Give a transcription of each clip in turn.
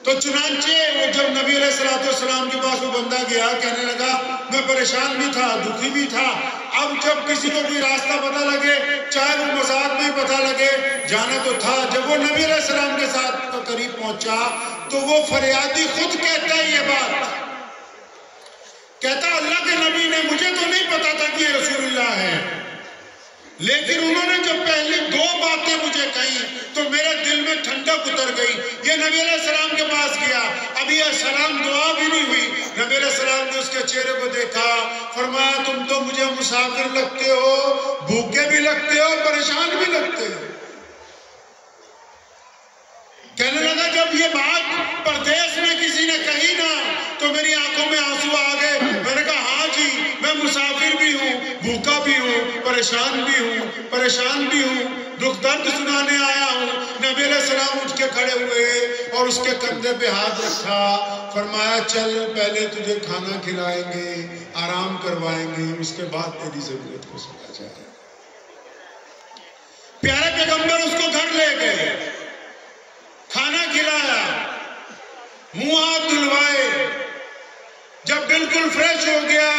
تو چنانچہ وہ جب نبی علیہ السلام کے پاس وہ بندہ گیا، کہنے لگا میں پریشان بھی تھا، دکھی بھی تھا، اب جب کسی کو کوئی راستہ پتہ لگے، چاہے وہ مزاق میں ہی پتہ لگے، جانا تو تھا۔ جب وہ نبی علیہ السلام کے ساتھ قریب پہنچا تو وہ فریادی خود کہتا ہے یہ بات، کہتا اللہ کے نبی نے، مجھے تو نہیں پتا تھا کہ یہ رسول اللہ ہے، لیکن انہوں نے جب پہلے 2 باتیں مجھے کہی تو میرے دل میں ٹھنڈک اتر گئی۔ یہ نبی علیہ السلام کے پاس گیا، ابھی سلام دعا بھی نہیں ہوئی، نبی علیہ السلام نے اس کے چہرے کو دیکھا، فرمایا تم تو مجھے مسافر لگتے ہو، بھوکے بھی لگتے ہو، پریشان بھی لگتے ہو۔ کہنے لگا جب یہ بات پردیس میں کسی نے کہی نا تو میری آنکھوں میں آنسو آ گئے۔ میں نے کہا ہاں جی، میں مسافر بھی ہوں، بھوکا بھی ہوں، پریشان بھی ہوں، دکھ درد سنانے آیا ہوں۔ نبی علیہ السلام اٹھ کے کھڑے ہوئے اور اس کے کندھے پہ ہاتھ رکھا، فرمایا چل پہلے تجھے کھانا کھلائیں گے، آرام کروائیں گے، اس کے بعد تیری ضرورت کو سمجھا جائے گا۔ پیارے پیغمبر اس کو گھر لے گئے، کھانا کھلایا، منہ ہاتھ دھلوائے، جب بالکل فریش ہو گیا،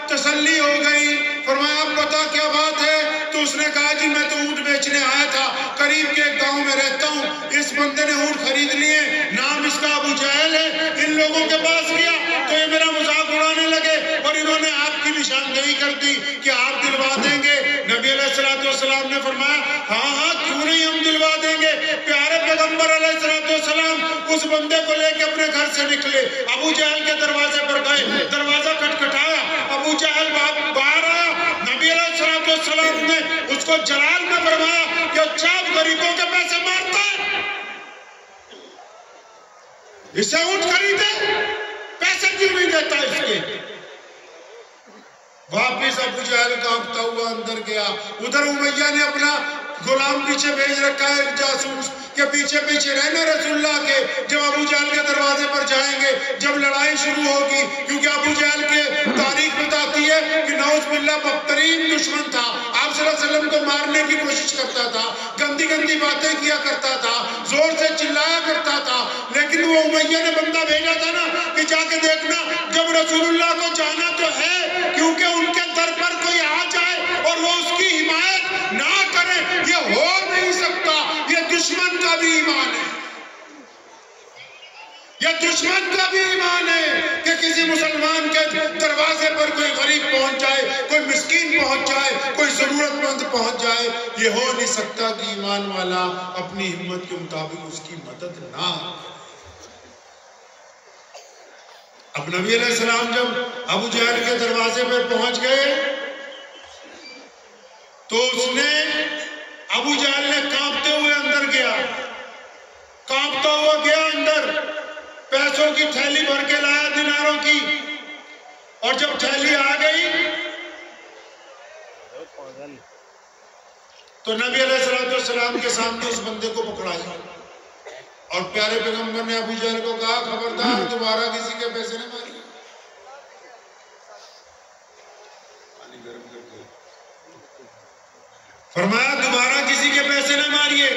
تسلی ہو گئی، فرمایا اب بتا کیا بات ہے؟ تو اس نے کہا جی میں تو اونٹ بیچنے آیا تھا، قریب کے ایک گاؤں میں رہتا ہوں، اس بندے نے اونٹ خرید لیے، نام اس کا ابو جہل ہے، ان لوگوں کے پاس گیا تو یہ میرا مذاق اڑانے لگے اور انہوں نے آپ کی نشاندہی کر دی کہ آپ دلوا دیں گے۔ نبی علیہ السلام نے فرمایا ہاں کیوں نہیں، ہم دلوا دیں گے۔ پیارے پیغمبر علیہ السلام اس بندے کو لے کے اپنے گھر سے نکلے، ابو جہل کے دروازے پر گئے، دروازہ کھٹکھٹایا، ابو جہل باہر آیا، نبی علیہ السلام نے اس کو جلال میں فرمایا کہ اچھا آپ غریبوں کے پیسے مارتا ہے، اسے اونٹ خریدے، پیسے کیوں نہیں دیتا اس کے؟ واپس ابو جہل کانپتا ہوا اندر گیا، ادھر امیہ نے اپنا غلام پیچھے بھیج رکھا ہے جاسوس کہ پیچھے رہنا رسول اللہ کے، جب ابو جہل کے دروازے پر جائیں گے، جب لڑائی شروع ہوگی، کیونکہ ابو جہل کے تاریخ بتاتی ہے کہ نعوذ باللہ بدترین دشمن تھا، آپ صلی اللہ علیہ وسلم کو مارنے کی کوشش کرتا تھا، گندی باتیں کیا کرتا تھا، زور سے چلایا کرتا تھا، لیکن وہ امیہ نے بندہ بھیجا تھا نا کہ جا کے دیکھنا جب رسول اللہ کو جانا تو ہے، کیونکہ ان کے در پر کوئی آ جائے اور وہ اس کی حمایت نہ کرے، یہ ہو نہیں سکتا، یہ دشمن کا بھی ایمان ہے، یہ دشمن کا بھی ایمان ہے کہ کسی مسلمان کے دروازے پر کوئی غریب پہنچ جائے، کوئی مسکین پہنچ جائے، کوئی ضرورت مند پہنچ جائے، یہ ہو نہیں سکتا کہ ایمان والا اپنی ہمت کے مطابق اس کی مدد نہ۔ اب نبی علیہ السلام جب ابو جہل کے دروازے پر پہنچ گئے تو اس نے ابو جہل نے کانپتے ہوئے اندر گیا، کانپتا ہوا گیا اندر، پیسوں کی تھیلی بھر کے لایا دیناروں کی، اور جب تھیلی آ گئی تو نبی علیہ السلام کے سامنے اس بندے کو پکڑایا، اور پیارے پیغمبر نے ابو جہل کو کہا خبردار دوبارہ کسی کے پیسے نہ ماری۔ فرمایا دوبارہ کسی کے پیسے نہ ماریے۔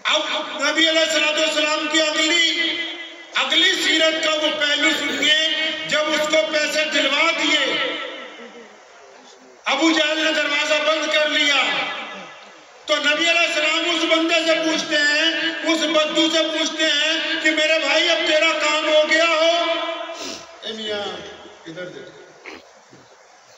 اب نبی علیہ السلام کی اگلی سیرت کا وہ پہلو سنیے، جب اس کو پیسے دلوا دیے، ابو جہل نے دروازہ بند کر لیا، تو نبی علیہ السلام اس بندے سے پوچھتے ہیں، اس بدو سے پوچھتے ہیں کہ میرے بھائی اب تیرا کام ہو گیا ہو؟ اے میاں ادھر دیکھ،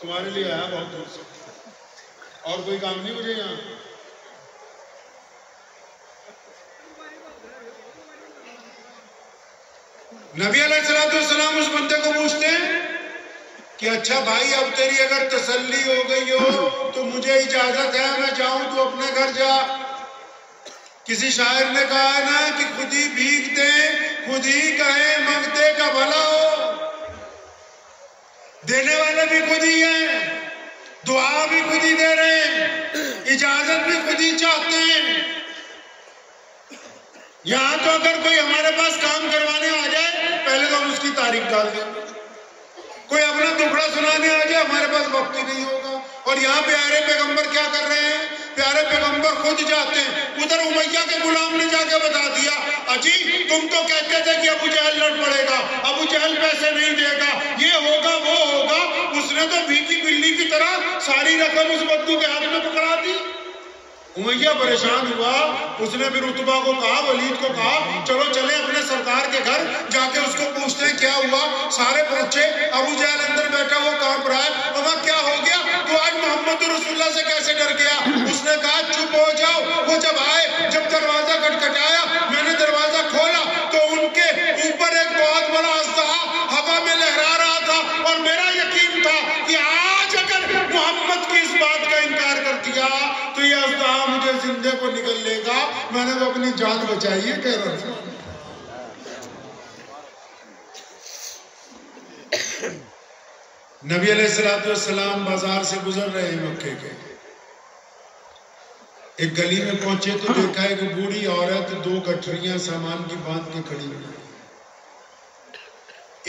تمہارے لیے آیا بہت دور سے، اور کوئی کام نہیں مجھے یہاں۔ نبی علیہ السلام اس بندے کو پوچھتے ہیں کہ اچھا بھائی اب تیری اگر تسلی ہو گئی ہو تو مجھے اجازت ہے میں جاؤں تو اپنے گھر جا۔ کسی شاعر نے کہا ہے نا کہ خود ہی بھیگ دیں خود ہی کہیں منگتے کا بھلا ہو، دینے والے بھی خود ہی ہیں، دعا بھی خود ہی دے رہے ہیں، اجازت بھی خود ہی چاہتے ہیں۔ یہاں تو اگر کوئی ہمارے پاس کام کروانے آ جائے پہلے تو ہم اس کی تاریخ ڈال دیں گے، کوئی اپنا دکھڑا سنانے آ جائے ہمارے پاس وقت ہی نہیں ہوگا۔ اور یہاں پیارے پیغمبر کیا کر رہے ہیں؟ پیارے پیغمبر خود جاتے ہیں. ادھر امیہ کے غلام نے جا کے بتا دیا اجی تم تو کہتے تھے کہ ابو جہل لڑ پڑے گا, ابو جہل پیسے نہیں دے گا, یہ ہوگا وہ ہوگا. اس نے تو بھیکی بلی کی طرح ساری رقم اس بدو کے ہاتھ میں پکڑا دی. امیہ پریشان ہوا. اس نے پھر عتبہ کو کہا, ولید کو کہا چلو چلے اپنے سردار کے گھر جا کے اس کو پوچھتے ہیں کیا ہوا. سارے پہنچے. ابو جہل اندر بیٹھا وہ کانپ رہا ہے. ابا کیا ہو گیا, تو آج محمد رسول اللہ سے کیسے ڈر گیا؟ اس نے کہا چپ ہو جاؤ. وہ جب آئے, جب دروازہ کھٹکھٹایا, میں نے دروازہ کھولا تو ان کے اوپر ایک بہت بڑا اژدہا ہوا میں لہرا رہا تھا, اور میرا یقین تھا کہ آج اگر محمد کی اس بات کا انکار کر دیا تو یہ اژدہا مجھے زندے کو نگل لے گا. میں نے تو اپنی جان بچائی ہے کہہ رہا تھا. نبی علیہ السلام بازار سے گزر رہے ہیں مکے کے. ایک گلی میں پہنچے تو دیکھا ایک بوڑھی عورت 2 گٹھریاں سامان کی باندھ کے کھڑی ہوئی.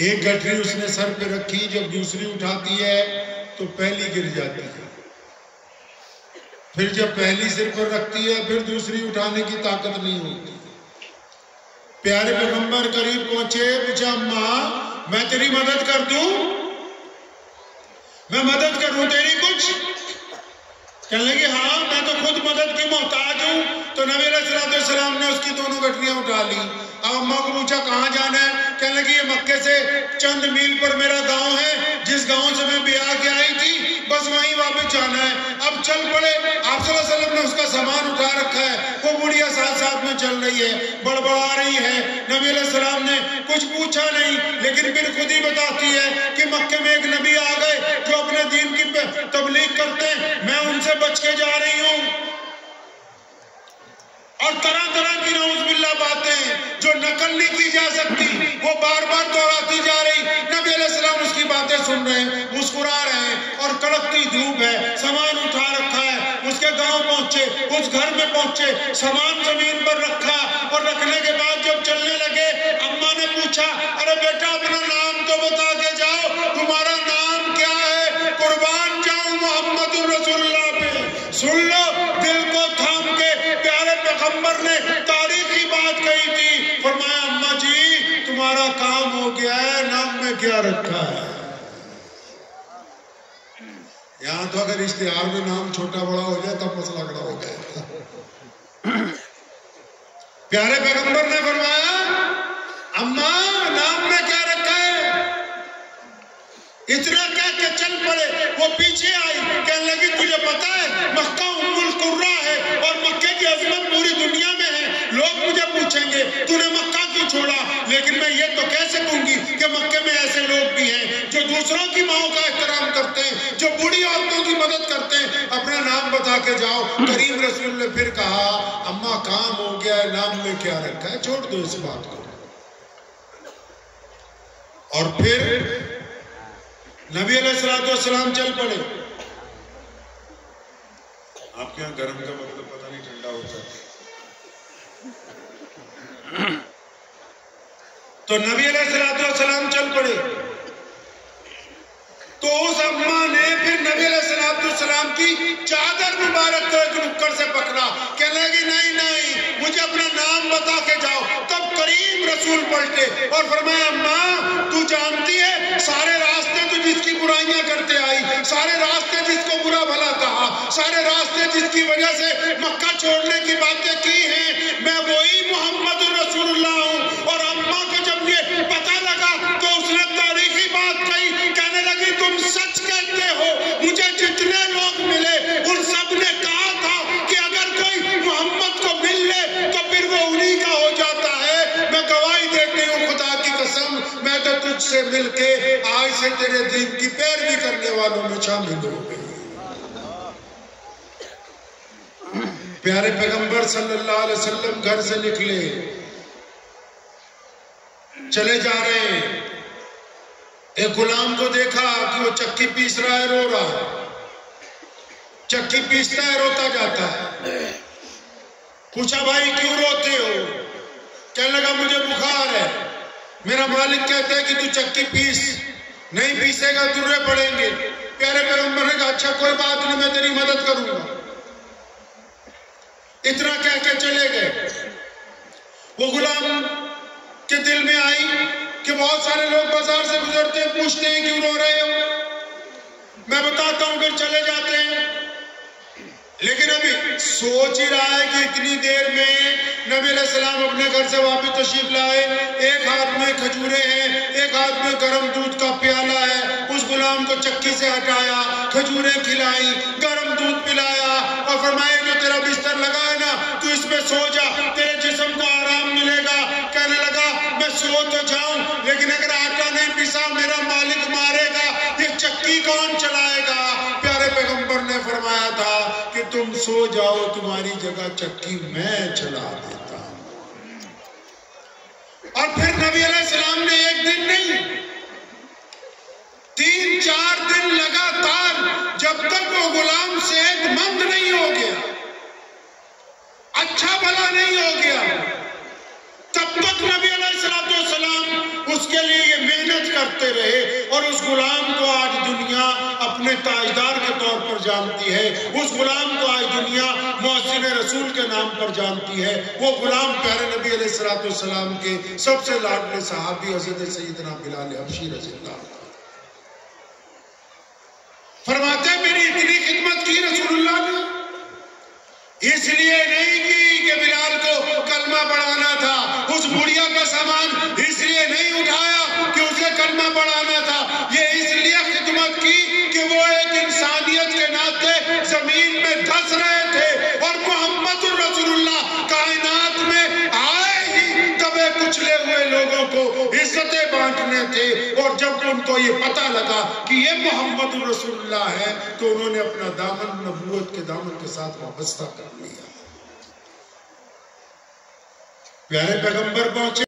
ایک گٹھری اس نے سر پہ رکھی, جب دوسری اٹھاتی ہے تو پہلی گر جاتی ہے. پھر جب پہلی سر پر رکھتی ہے پھر دوسری اٹھانے کی طاقت نہیں ہوتی. پیارے پیغمبر قریب پہنچے, پوچھا اماں میں تیری مدد کر دوں, میں مدد کروں تیری کچھ؟ کہنے لگی ہاں میں تو خود مدد کی محتاج ہوں. تو نبی علیہ السلام نے اس کی 2 گٹھریاں اٹھا لی. اب اماں کو پوچھا کہاں جانا ہے؟ کہنے لگی یہ مکے سے چند میل پر میرا گاؤں ہے, جس گاؤں سے میں بیاہ کے آئی تھی بس وہیں واپس جانا ہے. اب چل پڑے. آپ صلی اللہ علیہ وسلم نے اس کا سامان اٹھا رکھا ہے, وہ بڑھیا ساتھ ساتھ میں چل رہی ہے, بڑبڑا رہی ہے. نبی علیہ السلام نے کچھ پوچھا نہیں, لیکن پھر خود ہی بتاتی ہے کہ مکے میں ایک نبی آ گئے جو اپنے دین کی تبلیغ کرتے ہیں, میں ان سے بچ کے جا رہی ہوں. اور طرح طرح کی نعوذ باللہ باتیں جو نقل نہیں کی جا سکتی وہ بار بار دہراتی جا رہی. نبی علیہ السلام اس کی باتیں سن رہے ہیں, مسکرا رہے ہیں, اور کڑکتی دھوپ ہے, سامان اٹھا رکھا ہے. اس کے گاؤں پہنچے, اس گھر میں پہنچے, سامان زمین پر رکھا, اور رکھنے کے بعد جب چلنے لگے اماں نے پوچھا ارے بیٹا اپنا نام تو بتا کے جاؤ, تمہارا نام کیا ہے؟ قربان جاؤں محمد رسول اللہ پہ. سن لو, دل کو تھام کے پیارے پیغمبر نے تاریخی بات کہی تھی. فرمایا اماں جی تمہارا کام ہو گیا ہے, نام میں کیا رکھا ہے؟ یہاں تو اگر اشتہار میں نام چھوٹا بڑا ہو جائے تب مسئلہ بڑا ہو جائے. پیارے پیغمبر نے فرمایا اماں نام میں کیا رکھا ہے؟ اتنا کہہ کے چل پڑے. وہ پیچھے آئی, کہنے لگی تجھے پتا ہے مکہ ام القرہ ہے, اور مکے کی عظمت پوری دنیا میں ہے. لوگ مجھے پوچھیں گے تو نے مکہ کیوں چھوڑا, لیکن میں یہ تو کہہ سکوں گی کہ مکے میں ایسے لوگ بھی ہیں جو دوسروں کی ماؤں کا احترام کرتے ہیں, جو بوڑھی عورتوں کی مدد کرتے ہیں. اپنا نام بتا کے جاؤ. کریم رسول نے پھر کہا اماں کام ہو گیا ہے, نام میں کیا رکھا ہے, چھوڑ دو اس بات کو. اور پھر نبی علیہ السلام چل پڑے. آپ کے یہاں گرم کا مطلب پتہ نہیں ٹھنڈا ہوتا ہے. تو نبی علیہ السلام چل پڑے. تو اس اماں نے پھر نبی علیہ السلام کی چادر مبارک کو ایک نکڑ سے پکڑا. کہنے لگی نہیں نہیں مجھے اپنا نام بتا کے جاؤ. تب کریم رسول پلٹے اور فرمایا اماں تو جانتی ہے سارے راستے تو جس کی برائیاں کرتے آئی, سارے راستے جس کو برا بھلا کہا, سارے راستے جس کی وجہ سے مکہ چھوڑنے کی باتیں کی ہیں, میں وہی محمد رسول اللہ ہوں. اور اماں کو جب یہ پتہ لگا تو اس نے تاریخی بات کہی. کہنے لگی تم سچ کہتے ہو, مجھے جتنے لوگ ملے ان سب نے کہا تھا کہ اگر کوئی محمد کو مل لے تو پھر وہ انہی کا ہو جاتا ہے. میں گواہی دیتی ہوں خدا کی قسم, میں تو تجھ سے مل کے آج سے تیرے دین کی پیروی کرنے والوں میں شامل ہو گئی. پیارے پیغمبر صلی اللہ علیہ وسلم گھر سے نکلے, چلے جا رہے ہیں. ایک غلام کو دیکھا کہ وہ چکی پیس رہا ہے, رو رہا ہے. چکی پیستا ہے, روتا جاتا ہے. پوچھا بھائی کیوں روتے ہو؟ کہنے لگا مجھے بخار ہے, میرا مالک کہتا ہے کہ تو چکی پیس, نہیں پیسے گا درے پڑیں گے. پیارے پیغمبر نے کہا اچھا کوئی بات نہیں, میں تیری مدد کروں گا. اتنا کہہ کے چلے گئے۔ وہ غلام کے دل میں آئی کہ بہت سارے لوگ بازار سے گزرتے ہیں، پوچھتے ہیں کیوں رو رہے ہو، میں بتاتا ہوں، پھر چلے جاتے ہیں۔ لیکن ابھی سوچ ہی رہا ہے کہ اتنی دیر میں نبی علیہ السلام اپنے گھر سے واپس تشریف لائے، ایک ہاتھ میں کھجورے ہیں، ایک ہاتھ میں گرم دودھ کا پیالہ ہے، اس غلام کو چکی سے ہٹایا، کھجوریں کھلائی، گرم دودھ پلایا اور فرمایا جو تیرا بستر لگا ہے نا تو اس میں سو جا، تیرے جسم کو آرام ملے گا۔ کہنے لگا میں سو تو جاؤں لیکن اگر آٹا نہیں پسا میرا مالک مارے گا، یہ چکی کون چلائے گا؟ پیارے پیغمبر نے فرمایا تھا کہ تم سو جاؤ، تمہاری جگہ چکی میں چلا دیتا ہوں۔ اور پھر نبی علیہ السلام نے ایک دن نہیں 3-4 دن لگاتار، جب تک وہ غلام صحت مند نہیں ہو گیا، اچھا بھلا نہیں ہو گیا، تب تک نبی علیہ السلام اس کے لیے یہ محنت کرتے رہے۔ اور اس غلام کو آج دنیا اپنے تاجدار کے طور پر جانتی ہے، اس غلام کو آج دنیا محسن رسول کے نام پر جانتی ہے۔ وہ غلام پیارے نبی علیہ السلام کے سب سے لاڈلے صحابی حضرت سیدنا بلال حبشی رضی اللہ عنہ فرماتے ہیں میری اتنی خدمت کی رسول اللہ نے، اس لیے نہیں کی کہ بلال کو کلمہ پڑھانا تھا، اس بڑھیا کا سامان اس لیے نہیں اٹھایا کہ اسے کلمہ پڑھانا تھا، یہ اس لیے خدمت کی کہ وہ ایک انسانیت کے ناطے زمین میں دھس رہے تھے اور محمد رسول اللہ کائنات میں آئے ہی دبے کچلے ہوئے لوگوں کو عزتیں بانٹنے تھے۔ اور جب ان کو یہ پتہ لگا کہ یہ محمد رسول اللہ ہے تو انہوں نے اپنا دامن نبوت کے دامن کے ساتھ وابستہ کر لیا۔ پیارے پیغمبر پہنچے۔